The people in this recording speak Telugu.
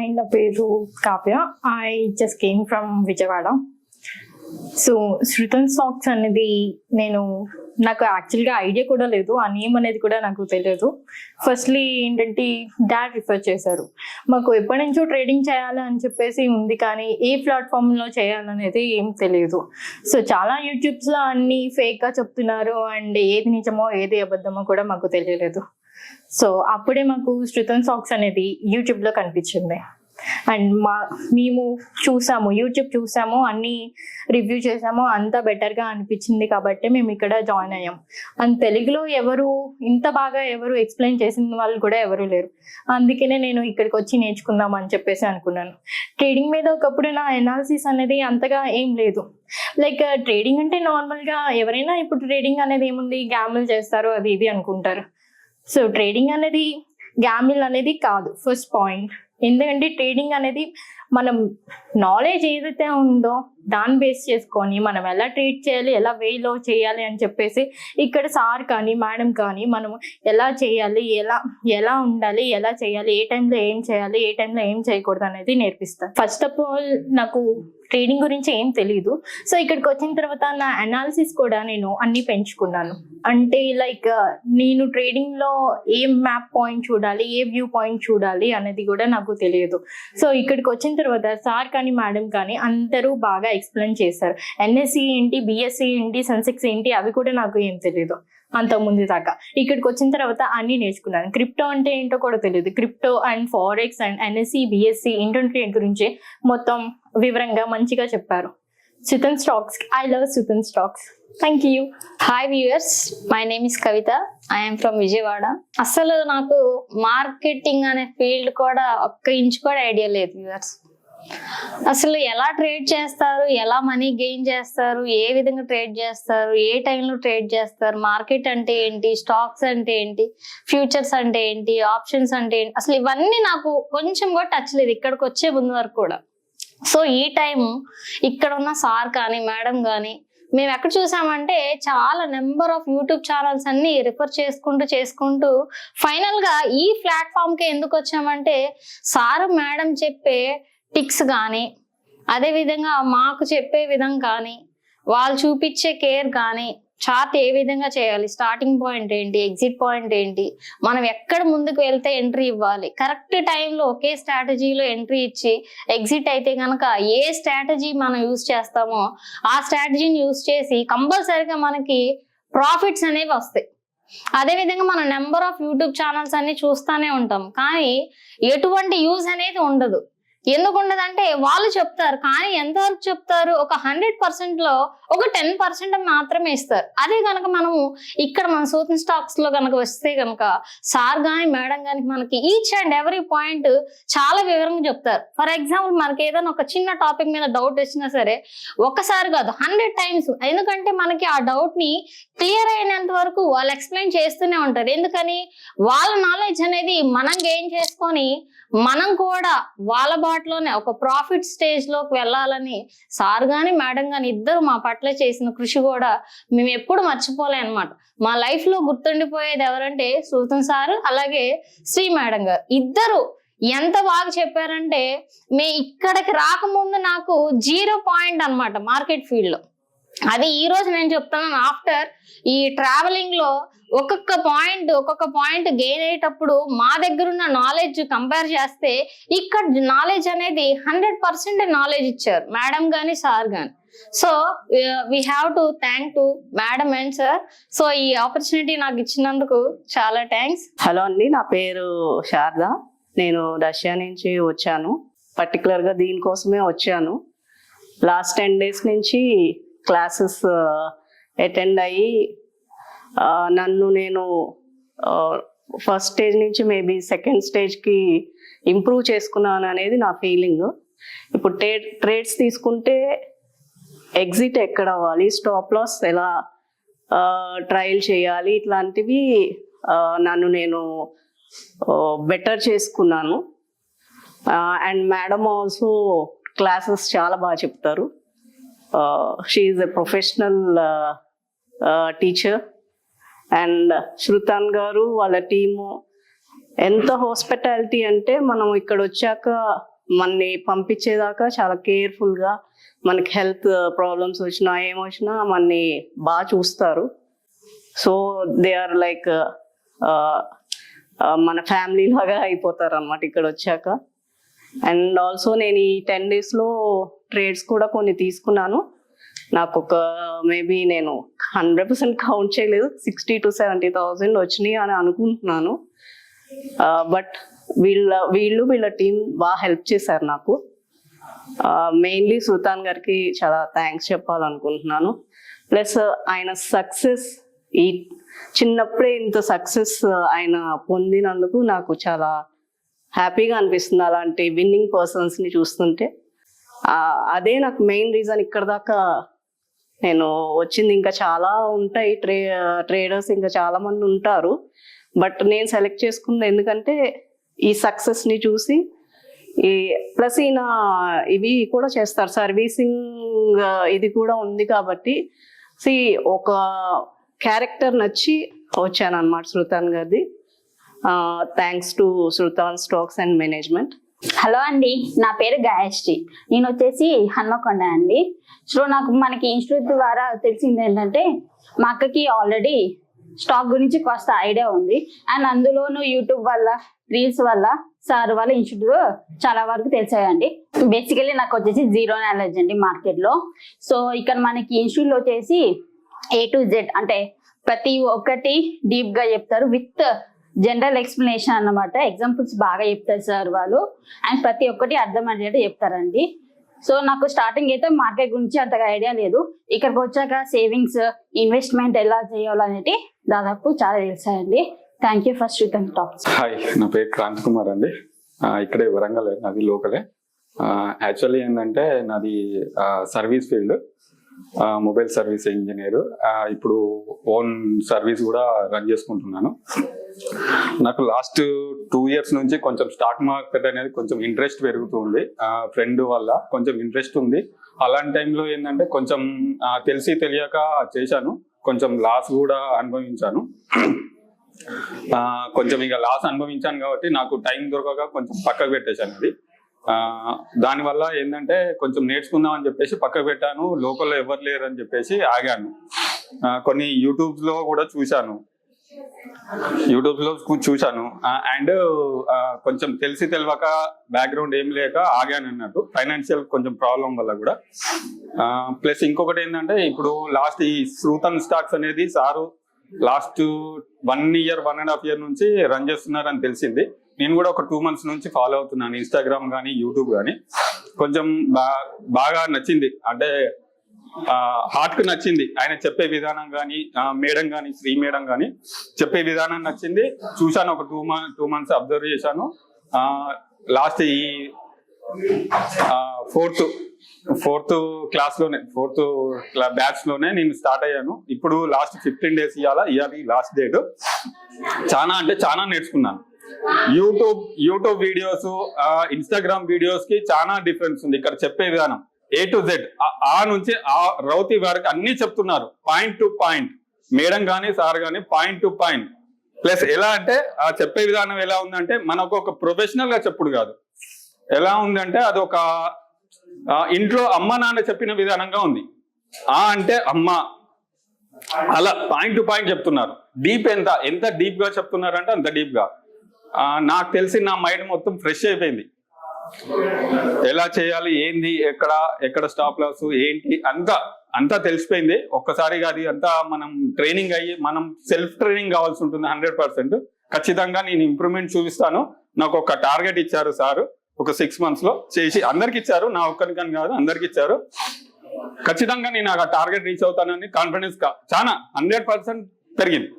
హాయ్, నా పేరు Kavya. I just came from Vijayawada. So Shruthan stocks అనేది నాకు యాక్చువల్గా ఐడియా కూడా లేదు, ఆ నేమ్ అనేది కూడా నాకు తెలియదు. ఫస్ట్లీ ఏంటంటే డాడ్ రిఫర్ చేశారు. మాకు ఎప్పటి నుంచో ట్రేడింగ్ చేయాలి అని చెప్పేసి ఉంది, కానీ ఏ ప్లాట్ఫామ్లో చేయాలనేది ఏం తెలియదు. సో చాలా యూట్యూబ్స్లో అన్ని ఫేక్గా చెప్తున్నారు, అండ్ ఏది నిజమో ఏది అబద్ధమో కూడా మాకు తెలియలేదు. సో అప్పుడే మాకు శృతన్ స్టాక్స్ అనేది యూట్యూబ్లో కనిపించింది. అండ్ మేము యూట్యూబ్ చూసాము, అన్ని రివ్యూ చేసాము, అంతా బెటర్గా అనిపించింది కాబట్టి మేము ఇక్కడ జాయిన్ అయ్యాం. అండ్ తెలుగులో ఇంత బాగా ఎవరు ఎక్స్ప్లెయిన్ చేసిన వాళ్ళు కూడా ఎవరు లేరు. అందుకనే నేను ఇక్కడికి వచ్చి నేర్చుకుందాం అని చెప్పేసి అనుకున్నాను. ట్రేడింగ్ మీద ఒకప్పుడు నా ఎనాలిసిస్ అనేది అంతగా ఏం లేదు. లైక్ ట్రేడింగ్ అంటే నార్మల్గా ఎవరైనా ఇప్పుడు ట్రేడింగ్ అనేది ఏముంది, గ్యామ్లు చేస్తారు అది ఇది అనుకుంటారు. సో ట్రేడింగ్ అనేది గ్యామ్లు అనేది కాదు ఫస్ట్ పాయింట్. ఎందుకంటే ట్రేడింగ్ అనేది మనం నాలెడ్జ్ ఏదైతే ఉందో దాన్ని బేస్ చేసుకొని మనం ఎలా ట్రేడ్ చేయాలి, ఎలా వేలో చేయాలి అని చెప్పేసి ఇక్కడ సార్ కానీ మేడం కానీ మనము ఎలా చేయాలి, ఎలా ఉండాలి, ఎలా చేయాలి, ఏ టైంలో ఏం చేయాలి, ఏ టైంలో ఏం చేయకూడదు అనేది నేర్పిస్తారు. ఫస్ట్ ఆఫ్ ఆల్ నాకు ట్రేడింగ్ గురించి ఏం తెలియదు. సో ఇక్కడికి వచ్చిన తర్వాత నా అనాలిసిస్ కూడా నేను అన్ని పెంచుకున్నాను. అంటే లైక్ నేను ట్రేడింగ్లో ఏ మ్యాప్ పాయింట్ చూడాలి, ఏ వ్యూ పాయింట్ చూడాలి అనేది కూడా నాకు తెలియదు. సో ఇక్కడికి వచ్చిన తర్వాత సార్ కానీ మేడం కానీ అందరూ బాగా ఎక్స్ప్లెయిన్ చేశారు. ఎన్ఎస్సి ఏంటి, బిఎస్సి ఏంటి, సెన్సెక్స్ ఏంటి అవి కూడా నాకు ఏం తెలియదు అంతకుముందు దాకా. ఇక్కడికి వచ్చిన తర్వాత అన్ని నేర్చుకున్నాను. క్రిప్టో అంటే ఏంటో కూడా తెలియదు. Crypto and forex and NSC, BSC, internet trade గురించి మొత్తం వివరంగా మంచిగా చెప్పారు. Shruthan stocks, I love Shruthan stocks. Thank you. Hi viewers, my name is Kavitha. I'm from Vijayawada. అసలు నాకు మార్కెటింగ్ అనే ఫీల్డ్ కూడా ఒక్క ఇంచు కూడా ఐడియా లేదు వ్యూయర్స్. అసలు ఎలా ట్రేడ్ చేస్తారు, ఎలా మనీ గెయిన్ చేస్తారు, ఏ విధంగా ట్రేడ్ చేస్తారు, ఏ టైంలో ట్రేడ్ చేస్తారు, మార్కెట్ అంటే ఏంటి, స్టాక్స్ అంటే ఏంటి, ఫ్యూచర్స్ అంటే ఏంటి, ఆప్షన్స్ అంటే ఏంటి, అసలు ఇవన్నీ నాకు కొంచెం కూడా టచ్ లేదు ఇక్కడికి వచ్చే ముందు వరకు కూడా. సో ఈ టైం ఇక్కడ ఉన్న సార్ కానీ మేడం కానీ మేము ఎక్కడ చూసామంటే చాలా నెంబర్ ఆఫ్ యూట్యూబ్ ఛానల్స్ అన్ని రిఫర్ చేసుకుంటూ ఫైనల్ గా ఈ ప్లాట్ఫామ్ కి ఎందుకు వచ్చామంటే సార్ మేడం చెప్పే టిక్స్ కానీ, అదే విధంగా మాకు చెప్పే విధంగా కానీ, వాళ్ళు చూపించే కేర్ కానీ, చార్ట్ ఏ విధంగా చేయాలి, స్టార్టింగ్ పాయింట్ ఏంటి, ఎగ్జిట్ పాయింట్ ఏంటి, మనం ఎక్కడ ముందుకు వెళ్తే ఎంట్రీ ఇవ్వాలి, కరెక్ట్ టైంలో ఒకే స్ట్రాటజీలో ఎంట్రీ ఇచ్చి ఎగ్జిట్ అయితే కనుక ఏ స్ట్రాటజీ మనం యూజ్ చేస్తామో ఆ స్ట్రాటజీని యూజ్ చేసి కంపల్సరీగా మనకి ప్రాఫిట్స్ అనేవి వస్తాయి. అదేవిధంగా మనం నెంబర్ ఆఫ్ యూట్యూబ్ ఛానల్స్ అన్ని చూస్తూనే ఉంటాం, కానీ ఎటువంటి యూజ్ అనేది ఉండదు. ఎందుకు ఉండదంటే వాళ్ళు చెప్తారు, కానీ ఎంతవరకు చెప్తారు, ఒక 100% లో ఒక 10% మాత్రమే ఇస్తారు. అదే కనుక మనము ఇక్కడ మన శృతన్ స్టాక్స్ లో కనుక వస్తే కనుక సార్ కానీ మేడం కానీ మనకి ఈచ్ అండ్ ఎవ్రీ పాయింట్ చాలా వివరంగా చెప్తారు. ఫర్ ఎగ్జాంపుల్ మనకి ఏదైనా ఒక చిన్న టాపిక్ మీద డౌట్ వచ్చినా సరే ఒకసారి కాదు 100 times, ఎందుకంటే మనకి ఆ డౌట్ ని క్లియర్ అయినంత వరకు వాళ్ళు ఎక్స్ప్లెయిన్ చేస్తూనే ఉంటారు. ఎందుకని వాళ్ళ నాలెడ్జ్ అనేది మనం గెయిన్ చేసుకొని మనం కూడా వాళ్ళ బాటలోనే ఒక ప్రాఫిట్ స్టేజ్ లోకి వెళ్ళాలని సార్ గాని మేడం గాని ఇద్దరు మా పట్ల చేసిన కృషి కూడా మేము ఎప్పుడు మర్చిపోలే అనమాట. మా లైఫ్ లో గుర్తుండిపోయేది ఎవరంటే శృతన్ సార్ అలాగే శ్రీ మేడం గారు. ఇద్దరు ఎంత బాగా చెప్పారంటే ఇక్కడికి రాకముందు నాకు 0 point అనమాట మార్కెట్ ఫీల్డ్ లో. అది ఈ రోజు నేను చెప్తాను, ఆఫ్టర్ ఈ ట్రావెలింగ్ లో ఒక్కొక్క పాయింట్ గెయిన్ అయ్యేటప్పుడు మా దగ్గర ఉన్న నాలెడ్జ్ కంపేర్ చేస్తే ఇక్కడ నాలెడ్జ్ అనేది 100% నాలెడ్జ్ ఇచ్చారు మేడం గాని సార్ గాని. So we have to thank to madam and sir. So ఈ ఆపర్చునిటీ నాకు ఇచ్చినందుకు చాలా థ్యాంక్స్. హలో అండి, నా పేరు శారద. నేను రష్యా నుంచి వచ్చాను. పర్టికులర్గా దీనికోసమే వచ్చాను. లాస్ట్ 10 days నుంచి క్లాసెస్ అటెండ్ అయ్యి నేను ఫస్ట్ స్టేజ్ నుంచి మేబీ సెకండ్ స్టేజ్కి ఇంప్రూవ్ చేసుకున్నాను అనేది నా ఫీలింగ్. ఇప్పుడు ట్రేడ్స్ తీసుకుంటే ఎగ్జిట్ ఎక్కడ అవ్వాలి, స్టాప్ లాస్ ఎలా ట్రయల్ చేయాలి, ఇట్లాంటివి నేను బెటర్ చేసుకున్నాను. అండ్ మేడం ఆల్సో క్లాసెస్ చాలా బాగా చెప్తారు. She is a professional teacher. And Shruthan garu వాళ్ళ టీము ఎంత హాస్పిటాలిటీ అంటే మనం ఇక్కడ వచ్చాక మనని పంపించేదాకా చాలా కేర్ఫుల్గా, మనకి హెల్త్ ప్రాబ్లమ్స్ వచ్చినా ఏమొచ్చినా మనని బాగా చూస్తారు. సో దే ఆర్ లైక్ మన ఫ్యామిలీ లాగా అయిపోతారు అనమాట ఇక్కడ వచ్చాక. అండ్ ఆల్సో నేను ఈ 10 daysలో ట్రేడ్స్ కూడా కొన్ని తీసుకున్నాను. నాకు ఒక మేబీ నేను 100% కౌంట్ చేయలేదు, 60,000 to 70,000 వచ్చినాయి అని అనుకుంటున్నాను. బట్ వీళ్ళ టీం బాగా హెల్ప్ చేశారు నాకు. మెయిన్లీ సుల్తాన్ గారికి చాలా థ్యాంక్స్ చెప్పాలనుకుంటున్నాను. ప్లస్ ఆయన సక్సెస్, ఈ చిన్నప్పుడే ఇంత సక్సెస్ ఆయన పొందినందుకు నాకు చాలా హ్యాపీగా అనిపిస్తుంది అలాంటి విన్నింగ్ పర్సన్స్ని చూస్తుంటే. అదే నాకు మెయిన్ రీజన్ ఇక్కడ దాకా నేను వచ్చింది. ఇంకా చాలా ఉంటాయి, ట్రేడర్స్ ఇంకా చాలా మంది ఉంటారు, బట్ నేను సెలెక్ట్ చేసుకుంది ఎందుకంటే ఈ సక్సెస్ని చూసి. ప్లస్ ఈయన ఇవి కూడా చేస్తారు, సర్వీసింగ్ ఇది కూడా ఉంది కాబట్టి ఒక క్యారెక్టర్ నచ్చి వచ్చాను అనమాట సుల్తాన్ గారిది. Thanks to Sultan stocks and management. Hello అండి, నా పేరు గాయశ్రీ. నేను వచ్చేసి హన్మకొండ అండి. సో మనకి ఇన్స్టిట్యూట్ ద్వారా తెలిసింది ఏంటంటే మా అక్కకి ఆల్రెడీ స్టాక్ గురించి కాస్త ఐడియా ఉంది. అండ్ అందులోనూ యూట్యూబ్ వల్ల, రీల్స్ వల్ల, సార్ వాళ్ళ ఇన్స్టిట్యూట్ చాలా వరకు తెలిసాయండి. బేసికలీ నాకు వచ్చేసి జీరో నాలెడ్జ్ అండి మార్కెట్లో. సో ఇక్కడ మనకి ఇన్స్టిట్యూట్లో వచ్చేసి A to Z అంటే ప్రతి ఒక్కటి డీప్ గా చెప్తారు, విత్ జనరల్ ఎక్స్ప్లెనేషన్ అన్నమాట. ఎగ్జాంపుల్స్ బాగా చెప్తారు సార్ వాళ్ళు, అండ్ ప్రతి ఒక్కటి అర్థమయ్యేటట్టు చెప్తారండి. సో నాకు స్టార్టింగ్ అయితే మార్కెట్ గురించి అంతగా ఐడియా లేదు. ఇక్కడికి వచ్చాక సేవింగ్స్, ఇన్వెస్ట్మెంట్ ఎలా చేయాలనేది దాదాపు చాలా తెలిసాయండి. Thank you for Srikanth talks. Hi, నా పేరు క్రాంతి కుమార్ అండి. ఇక్కడే వరంగల్, నాది లోకలే. యాక్చువల్లీ ఏంటంటే నాది service field, mobile service engineer. ఇప్పుడు ఓన్ సర్వీస్ కూడా రన్ చేసుకుంటున్నాను. నాకు లాస్ట్ 2 years నుంచి కొంచెం స్టాక్ మార్కెట్ అనేది కొంచెం ఇంట్రెస్ట్ పెరుగుతుంది. ఫ్రెండ్ వల్ల కొంచెం ఇంట్రెస్ట్ ఉంది. అలాంటి టైంలో ఏంటంటే కొంచెం తెలిసి తెలియక చేశాను, కొంచెం లాస్ కూడా అనుభవించాను. కొంచెం ఇక లాస్ అనుభవించాను కాబట్టి నాకు టైం దొరకక కొంచెం పక్కకు పెట్టేశాను. అది దానివల్ల ఏంటంటే కొంచెం నేర్చుకుందాం అని చెప్పేసి పక్కకు పెట్టాను. లోకల్లో ఎవరు లేరు అని చెప్పేసి ఆగాను. కొన్ని యూట్యూబ్లో కూడా చూశాను అండ్ కొంచెం తెలిసి తెలియక బ్యాక్గ్రౌండ్ ఏం లేక ఆగాను అన్నట్టు, ఫైనాన్షియల్ కొంచెం ప్రాబ్లం వల్ల కూడా. ప్లస్ ఇంకొకటి ఏంటంటే ఇప్పుడు లాస్ట్ ఈ సుల్తాన్ స్టాక్స్ అనేది సారు లాస్ట్ 1 year 1.5 year నుంచి రన్ చేస్తున్నారని తెలిసింది. నేను కూడా ఒక 2 months నుంచి ఫాలో అవుతున్నాను, ఇన్స్టాగ్రామ్ కానీ యూట్యూబ్ కానీ. కొంచెం బాగా నచ్చింది, అంటే హార్ట్కి నచ్చింది. ఆయన చెప్పే విధానం కానీ, మేడం కానీ, శ్రీ మేడం కానీ చెప్పే విధానం నచ్చింది. చూశాను, ఒక 2 months అబ్జర్వ్ చేశాను. లాస్ట్ ఈ ఫోర్త్ బ్యాచ్ లోనే నేను స్టార్ట్ అయ్యాను. ఇప్పుడు లాస్ట్ 15 days ఇవాళ లాస్ట్ డేట్. చాలా అంటే చాలా నేర్చుకున్నాను. యూట్యూబ్ వీడియోస్, ఇన్స్టాగ్రామ్ వీడియోస్ కి చాలా డిఫరెన్స్ ఉంది. ఇక్కడ చెప్పే విధానం A to Z, ఆ నుంచి ఆ రౌతి వరకు అన్ని చెప్తున్నారు, పాయింట్ టు పాయింట్. మేడం కానీ సార్ కానీ పాయింట్ టు పాయింట్. ప్లస్ ఎలా అంటే ఆ చెప్పే విధానం ఎలా ఉందంటే మనకు ఒక ప్రొఫెషనల్ గా చెప్పుడు కాదు, ఎలా ఉందంటే అదొక ఇంట్లో అమ్మ నాన్న చెప్పిన విధానంగా ఉంది. అంటే అమ్మ, అలా పాయింట్ టు పాయింట్ చెప్తున్నారు. డీప్ ఎంత డీప్ గా చెప్తున్నారు అంటే అంత డీప్ గా. నాకు తెలిసి నా మైండ్ మొత్తం ఫ్రెష్ అయిపోయింది. ఎలా చేయాలి, ఏంది, ఎక్కడ స్టాప్ లాస్ ఏంటి అంతా తెలిసిపోయింది ఒక్కసారిగా. అది అంతా మనం ట్రైనింగ్ అయ్యి మనం సెల్ఫ్ ట్రైనింగ్ కావాల్సి ఉంటుంది 100%. ఖచ్చితంగా నేను ఇంప్రూవ్మెంట్ చూపిస్తాను. నాకు ఒక టార్గెట్ ఇచ్చారు సార్, ఒక 6 months లో చేసి అందరికి ఇచ్చారు, నా ఒక్కరికని కాదు అందరికి ఇచ్చారు. ఖచ్చితంగా నేను ఆ టార్గెట్ రీచ్ అవుతానని కాన్ఫిడెన్స్ చాలా 100% పెరిగింది.